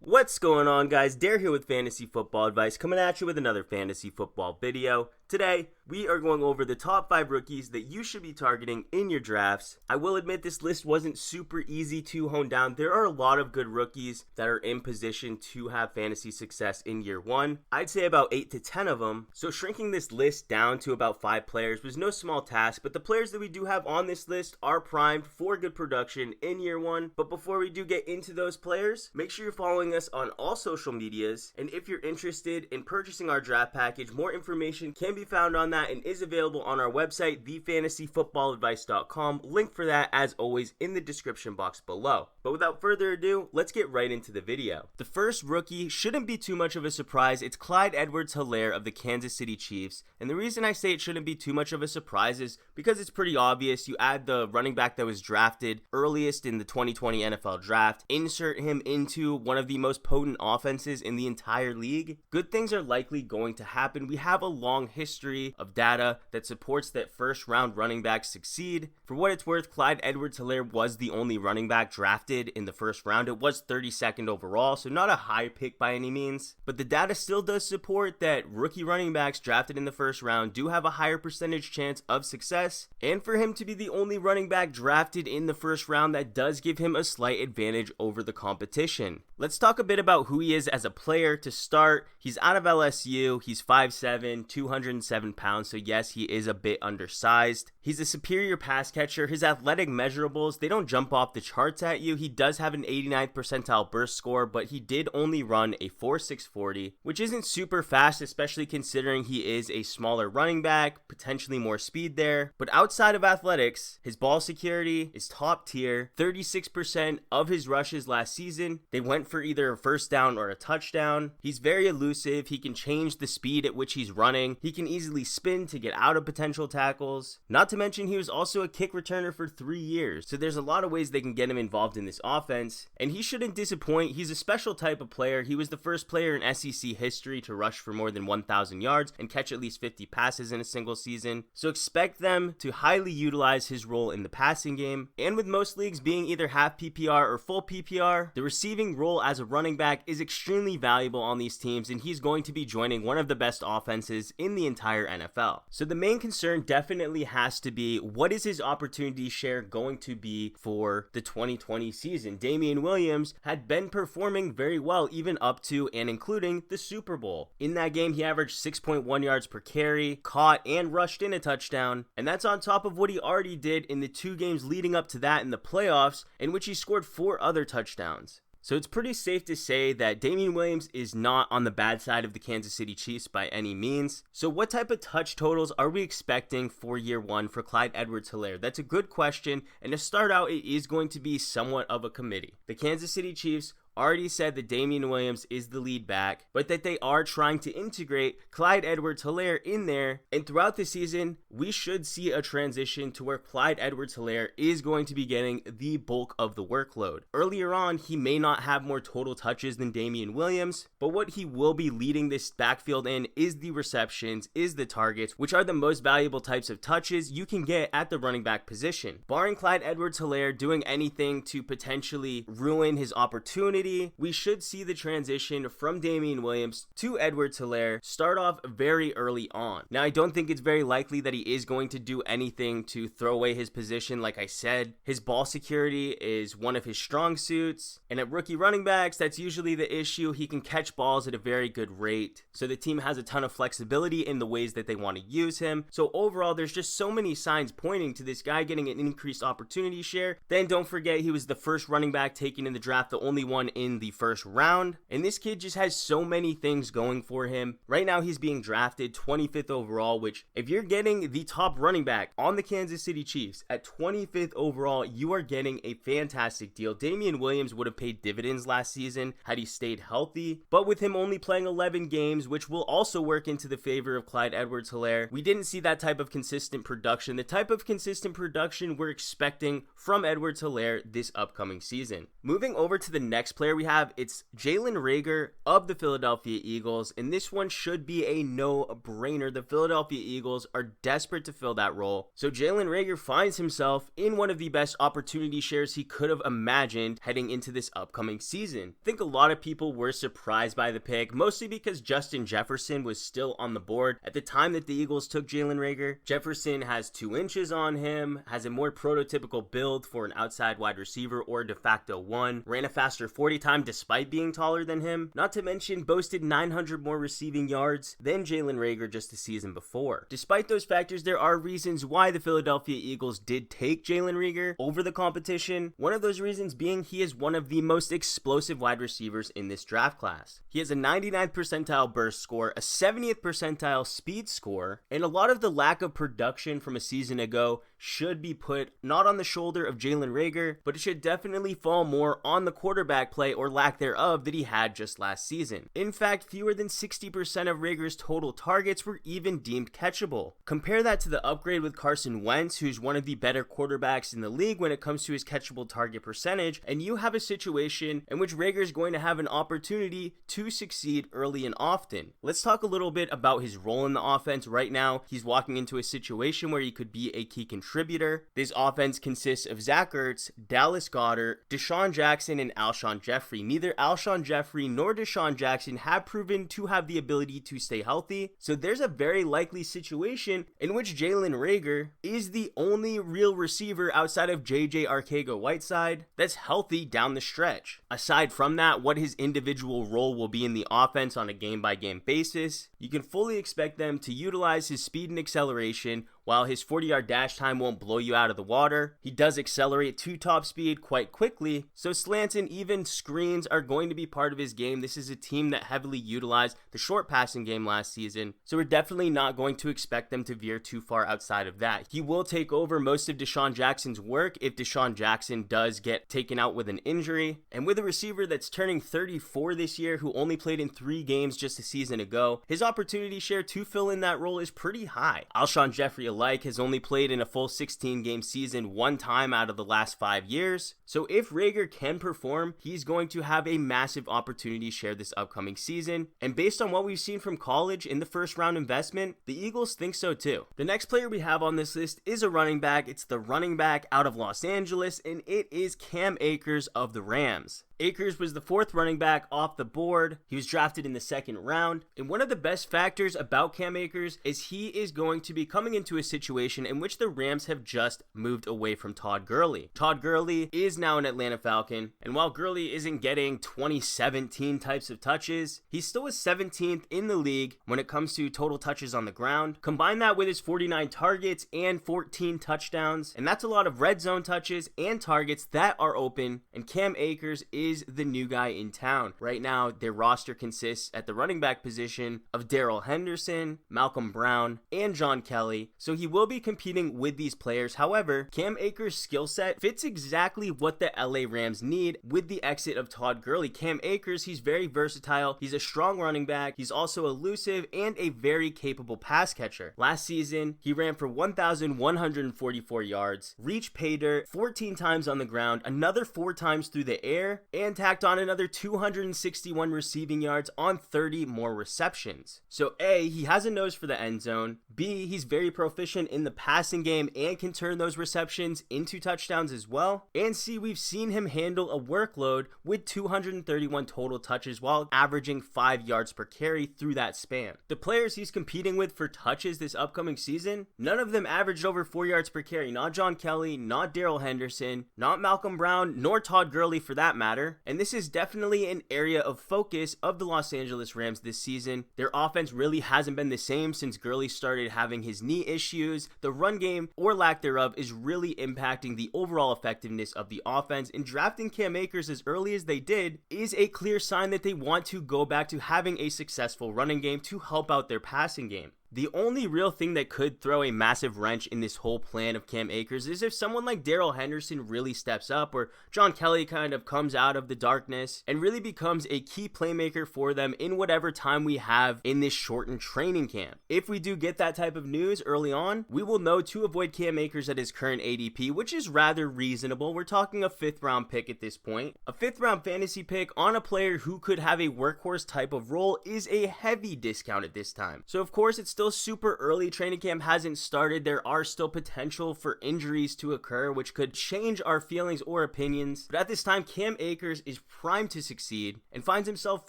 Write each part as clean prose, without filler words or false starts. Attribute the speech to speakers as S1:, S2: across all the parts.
S1: What's going on, guys? Dare here with Fantasy Football Advice, coming at you with another fantasy football video. Today, we are going over the top 5 rookies that you should be targeting in your drafts. I will admit this list wasn't super easy to hone down. There are a lot of good rookies that are in position to have fantasy success in year 1. I'd say about 8 to 10 of them. So shrinking this list down to about 5 players was no small task, but the players that we do have on this list are primed for good production in year 1. But before we do get into those players, make sure you're following us on all social medias. And if you're interested in purchasing our draft package, more information can be found on that and is available on our website, thefantasyfootballadvice.com. Link for that, as always, in the description box below. But without further ado, let's get right into the video. The first rookie shouldn't be too much of a surprise. It's Clyde Edwards-Helaire of the Kansas City Chiefs. And the reason I say it shouldn't be too much of a surprise is because it's pretty obvious. You add the running back that was drafted earliest in the 2020 NFL draft, insert him into one of the most potent offenses in the entire league. Good things are likely going to happen. We have a long history of data that supports that first round running backs succeed. For what it's worth, Clyde Edwards-Helaire was the only running back drafted in the first round. It was 32nd overall, so not a high pick by any means, but the data still does support that rookie running backs drafted in the first round do have a higher percentage chance of success, and for him to be the only running back drafted in the first round, that does give him a slight advantage over the competition. Let's talk a bit about who he is as a player. To start, he's out of LSU. He's 5'7", 207 pounds, so yes, he is a bit undersized. He's a superior pass catcher. His athletic measurables, they don't jump off the charts at you. He does have an 89th percentile burst score, but he did only run a 4.6 40, which isn't super fast, especially considering he is a smaller running back, potentially more speed there. But outside of athletics, his ball security is top tier. 36% of his rushes last season, they went for either a first down or a touchdown. He's very elusive. He can change the speed at which he's running. He can easily spin to get out of potential tackles. Not to mention, he was also a kick returner for 3 years. So there's a lot of ways they can get him involved in this offense, and he shouldn't disappoint. He's a special type of player. He was the first player in SEC history to rush for more than 1,000 yards and catch at least 50 passes in a single season. So expect them to highly utilize his role in the passing game. And with most leagues being either half PPR or full PPR, the receiving role as a running back is extremely valuable on these teams, and he's going to be joining one of the best offenses in the entire NFL. So the main concern definitely has to be, what is his opportunity share going to be for the 2020 season? Damian Williams had been performing very well even up to and including the Super Bowl. In that game, he averaged 6.1 yards per carry, caught and rushed in a touchdown, and that's on top of what he already did in the 2 games leading up to that in the playoffs, in which he scored 4 other touchdowns. So it's pretty safe to say that Damian Williams is not on the bad side of the Kansas City Chiefs by any means. So what type of touch totals are we expecting for year 1 for Clyde Edwards-Helaire? That's a good question, and to start out, it is going to be somewhat of a committee. The Kansas City Chiefs already said that Damian Williams is the lead back, but that they are trying to integrate Clyde Edwards-Helaire in there. And throughout the season, we should see a transition to where Clyde Edwards-Helaire is going to be getting the bulk of the workload. Earlier on, he may not have more total touches than Damian Williams, but what he will be leading this backfield in is the receptions, is the targets, which are the most valuable types of touches you can get at the running back position. Barring Clyde Edwards-Helaire doing anything to potentially ruin his opportunity, we should see the transition from Damian Williams to Edwards-Helaire start off very early on. Now, I don't think it's very likely that he is going to do anything to throw away his position. Like I said, his ball security is one of his strong suits, and at rookie running backs, that's usually the issue. He can catch balls at a very good rate, so the team has a ton of flexibility in the ways that they want to use him. So overall, there's just so many signs pointing to this guy getting an increased opportunity share. Then don't forget, he was the first running back taken in the draft, the only one in the first round, and this kid just has so many things going for him. Right now, he's being drafted 25th overall, which if you're getting the top running back on the Kansas City Chiefs at 25th overall, you are getting a fantastic deal. Damian Williams would have paid dividends last season had he stayed healthy, but with him only playing 11 games, which will also work into the favor of Clyde Edwards-Helaire, we didn't see that type of consistent production, the type of consistent production we're expecting from Edwards-Helaire this upcoming season. Moving over to the next player player we have, it's Jalen Reagor of the Philadelphia Eagles, and this one should be a no-brainer. The Philadelphia Eagles are desperate to fill that role, so Jalen Reagor finds himself in one of the best opportunity shares he could have imagined heading into this upcoming season. I think a lot of people were surprised by the pick, mostly because Justin Jefferson was still on the board at the time that the Eagles took Jalen Reagor. Jefferson has 2 inches on him, has a more prototypical build for an outside wide receiver or de facto one, ran a faster 40 time despite being taller than him, not to mention boasted 900 more receiving yards than Jalen Reagor just the season before. Despite those factors, there are reasons why the Philadelphia Eagles did take Jalen Reagor over the competition. One of those reasons being he is one of the most explosive wide receivers in this draft class. He has a 99th percentile burst score, a 70th percentile speed score, and a lot of the lack of production from a season ago should be put not on the shoulder of Jalen Reagor, but it should definitely fall more on the quarterback play or lack thereof that he had just last season. In fact, fewer than 60% of Reagor's total targets were even deemed catchable. Compare that to the upgrade with Carson Wentz, who's one of the better quarterbacks in the league when it comes to his catchable target percentage, and you have a situation in which Reagor is going to have an opportunity to succeed early and often. Let's talk a little bit about his role in the offense. Right now, he's walking into a situation where he could be a key contributor. This offense consists of Zach Ertz, Dallas Goedert, Deshaun Jackson, and Alshon Jeffrey. Neither Alshon Jeffrey nor Deshaun Jackson have proven to have the ability to stay healthy, so there's a very likely situation in which Jalen Reagor is the only real receiver outside of JJ Arcega-Whiteside that's healthy down the stretch. Aside from that, what his individual role will be in the offense on a game-by-game basis, you can fully expect them to utilize his speed and acceleration. While his 40-yard dash time won't blow you out of the water, he does accelerate to top speed quite quickly, so slants and even screens are going to be part of his game. This is a team that heavily utilized the short passing game last season, so we're definitely not going to expect them to veer too far outside of that. He will take over most of Deshaun Jackson's work if Deshaun Jackson does get taken out with an injury, and with a receiver that's turning 34 this year who only played in 3 games just a season ago, his opportunity share to fill in that role is pretty high. Alshon Jeffrey has only played in a full 16 game season 1 time out of the last 5 years, so if Reagor can perform, he's going to have a massive opportunity share this upcoming season, and based on what we've seen from college in the first round investment, the Eagles think so too. The next player we have on this list is a running back. It's the running back out of Los Angeles, and it is Cam Akers of the Rams. Akers was the 4th running back off the board. He was drafted in the 2nd round. And one of the best factors about Cam Akers is he is going to be coming into a situation in which the Rams have just moved away from Todd Gurley. Todd Gurley is now an Atlanta Falcon. And while Gurley isn't getting 2017 types of touches, he still is 17th in the league when it comes to total touches on the ground. Combine that with his 49 targets and 14 touchdowns. And that's a lot of red zone touches and targets that are open. And Cam Akers is the new guy in town. Right now, their roster consists at the running back position of Darrell Henderson, Malcolm Brown, and John Kelly, so he will be competing with these players. However, Cam Akers' skill set fits exactly what the LA Rams need with the exit of Todd Gurley. Cam Akers, he's very versatile, he's a strong running back, he's also elusive and a very capable pass catcher. Last season, he ran for 1,144 yards, reached pay dirt 14 times on the ground, another 4 times through the air, and tacked on another 261 receiving yards on 30 more receptions. So A, he has a nose for the end zone. B, he's very proficient in the passing game and can turn those receptions into touchdowns as well. And C, we've seen him handle a workload with 231 total touches while averaging 5 yards per carry through that span. The players he's competing with for touches this upcoming season, none of them averaged over 4 yards per carry. Not John Kelly, not Darrell Henderson, not Malcolm Brown, nor Todd Gurley for that matter. And this is definitely an area of focus of the Los Angeles Rams this season. Their offense really hasn't been the same since Gurley started having his knee issues. The run game, or lack thereof, is really impacting the overall effectiveness of the offense, and drafting Cam Akers as early as they did is a clear sign that they want to go back to having a successful running game to help out their passing game. The only real thing that could throw a massive wrench in this whole plan of Cam Akers is if someone like Darrell Henderson really steps up, or John Kelly kind of comes out of the darkness and really becomes a key playmaker for them in whatever time we have in this shortened training camp. If we do get that type of news early on, we will know to avoid Cam Akers at his current ADP, which is rather reasonable. We're talking a 5th round pick at this point. A 5th round fantasy pick on a player who could have a workhorse type of role is a heavy discount at this time. So of course it's still super early, training camp hasn't started, there are still potential for injuries to occur which could change our feelings or opinions, but at this time Cam Akers is primed to succeed and finds himself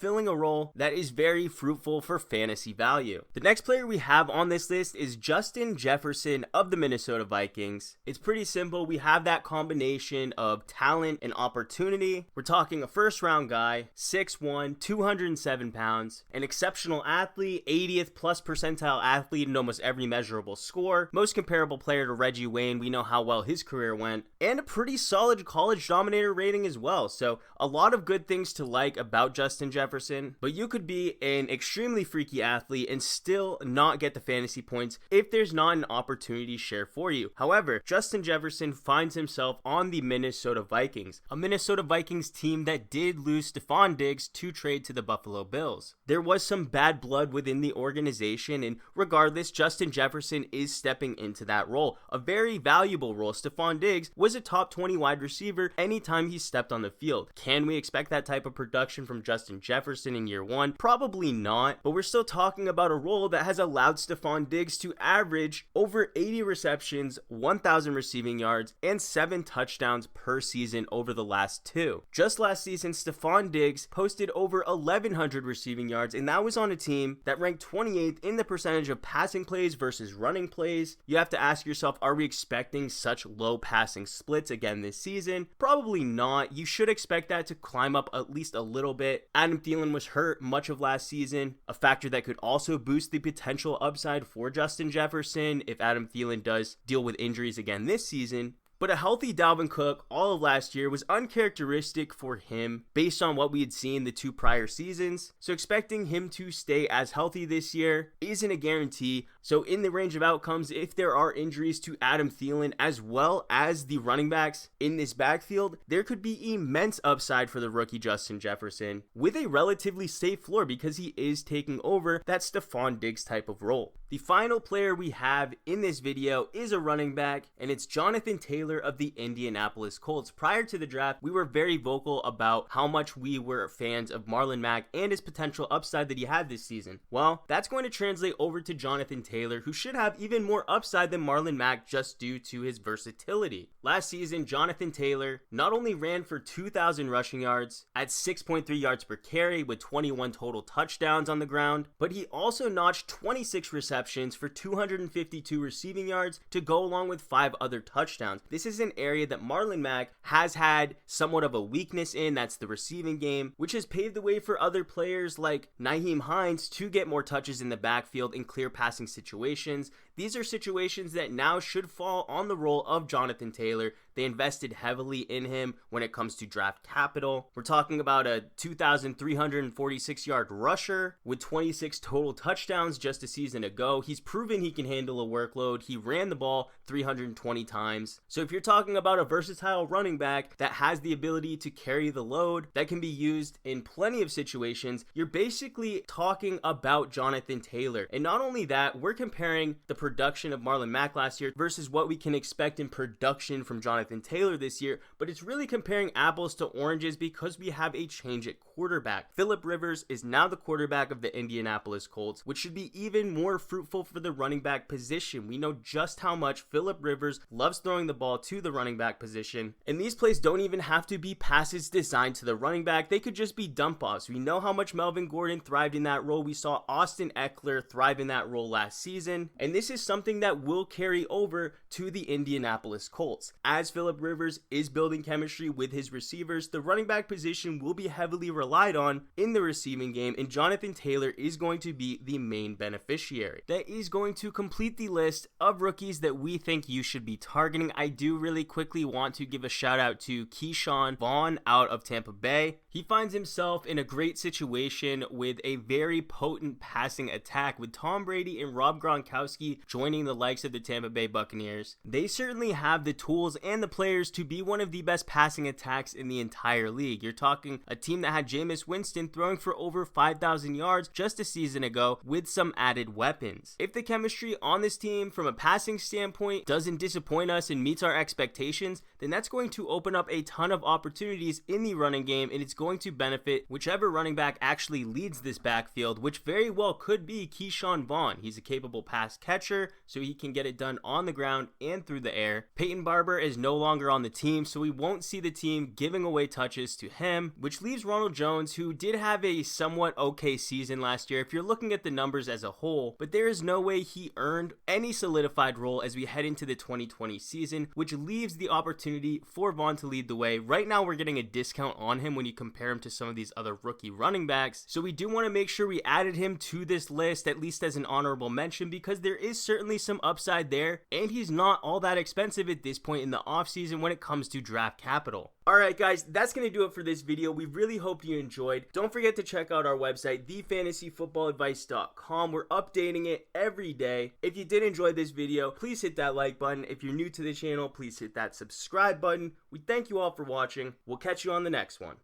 S1: filling a role that is very fruitful for fantasy value. The next player we have on this list is Justin Jefferson of the Minnesota Vikings. It's pretty simple. We have that combination of talent and opportunity. We're talking a 1st round guy, 6'1", 207 pounds, an exceptional athlete, 80th plus percentile athlete in almost every measurable score, most comparable player to Reggie Wayne, we know how well his career went, and a pretty solid college dominator rating as well. So a lot of good things to like about Justin Jefferson, but you could be an extremely freaky athlete and still not get the fantasy points if there's not an opportunity share for you. However, Justin Jefferson finds himself on the Minnesota Vikings, a Minnesota Vikings team that did lose Stephon Diggs to trade to the Buffalo Bills. There was some bad blood within the organization, and regardless, Justin Jefferson is stepping into that role, a very valuable role. Stephon Diggs was a top 20 wide receiver anytime he stepped on the field. Can we expect that type of production from Justin Jefferson in year 1? Probably not, but we're still talking about a role that has allowed Stephon Diggs to average over 80 receptions, 1,000 receiving yards, and 7 touchdowns per season over the last 2. Just last season, Stephon Diggs posted over 1,100 receiving yards, and that was on a team that ranked 28th in the percentage of passing plays versus running plays. You have to ask yourself, are we expecting such low passing splits again this season? Probably not. You should expect that to climb up at least a little bit. Adam Thielen was hurt much of last season, a factor that could also boost the potential upside for Justin Jefferson if Adam Thielen does deal with injuries again this season. But a healthy Dalvin Cook all of last year was uncharacteristic for him based on what we had seen the 2 prior seasons. So expecting him to stay as healthy this year isn't a guarantee. So in the range of outcomes, if there are injuries to Adam Thielen as well as the running backs in this backfield, there could be immense upside for the rookie Justin Jefferson with a relatively safe floor because he is taking over that Stephon Diggs type of role. The final player we have in this video is a running back, and it's Jonathan Taylor of the Indianapolis Colts. Prior to the draft, we were very vocal about how much we were fans of Marlon Mack and his potential upside that he had this season. Well, that's going to translate over to Jonathan Taylor, who should have even more upside than Marlon Mack just due to his versatility. Last season, Jonathan Taylor not only ran for 2,000 rushing yards at 6.3 yards per carry with 21 total touchdowns on the ground, but he also notched 26 receptions for 252 receiving yards to go along with 5 other touchdowns. This is an area that Marlon Mack has had somewhat of a weakness in, that's the receiving game, which has paved the way for other players like Nyheim Hines to get more touches in the backfield in clear passing situations. These are situations that now should fall on the role of Jonathan Taylor. They invested heavily in him when it comes to draft capital. We're talking about a 2,346 yard rusher with 26 total touchdowns just a season ago. He's proven he can handle a workload. He ran the ball 320 times. So if you're talking about a versatile running back that has the ability to carry the load, that can be used in plenty of situations, you're basically talking about Jonathan Taylor. And not only that, we're comparing the production of Marlon Mack last year versus what we can expect in production from Jonathan Taylor this year, but it's really comparing apples to oranges because we have a change at quarterback. Phillip Rivers is now the quarterback of the Indianapolis Colts, which should be even more fruitful for the running back position. We know just how much Phillip Rivers loves throwing the ball to the running back position, and these plays don't even have to be passes designed to the running back. They could just be dump offs. We know how much Melvin Gordon thrived in that role. We saw Austin Eckler thrive in that role last season, and this is something that will carry over to the Indianapolis Colts. As Phillip Rivers is building chemistry with his receivers, the running back position will be heavily relied on in the receiving game, and Jonathan Taylor is going to be the main beneficiary. That is going to complete the list of rookies that we think you should be targeting. I do really quickly want to give a shout out to Keyshawn Vaughn out of Tampa Bay. He finds himself in a great situation with a very potent passing attack with Tom Brady and Rob Gronkowski joining the likes of the Tampa Bay Buccaneers. They certainly have the tools and the players to be one of the best passing attacks in the entire league. You're talking a team that had Jameis Winston throwing for over 5,000 yards just a season ago with some added weapons. If the chemistry on this team from a passing standpoint doesn't disappoint us and meets our expectations, then that's going to open up a ton of opportunities in the running game, and it's going to benefit whichever running back actually leads this backfield, which very well could be Keyshawn Vaughn. He's a capable pass catcher, so he can get it done on the ground and through the air. Peyton Barber is no longer on the team, so we won't see the team giving away touches to him, which leaves Ronald Jones, who did have a somewhat okay season last year if you're looking at the numbers as a whole, but there is no way he earned any solidified role as we head into the 2020 season, which leaves the opportunity for Vaughn to lead the way. Right now we're getting a discount on him when you compare him to some of these other rookie running backs, so we do want to make sure we added him to this list at least as an honorable mention, because there is certainly some upside there, and he's not all that expensive at this point in the offseason when it comes to draft capital. Alright guys, that's going to do it for this video. We really hope you enjoyed. Don't forget to check out our website, thefantasyfootballadvice.com. We're updating it every day. If you did enjoy this video, please hit that like button. If you're new to the channel, please hit that subscribe button. We thank you all for watching. We'll catch you on the next one.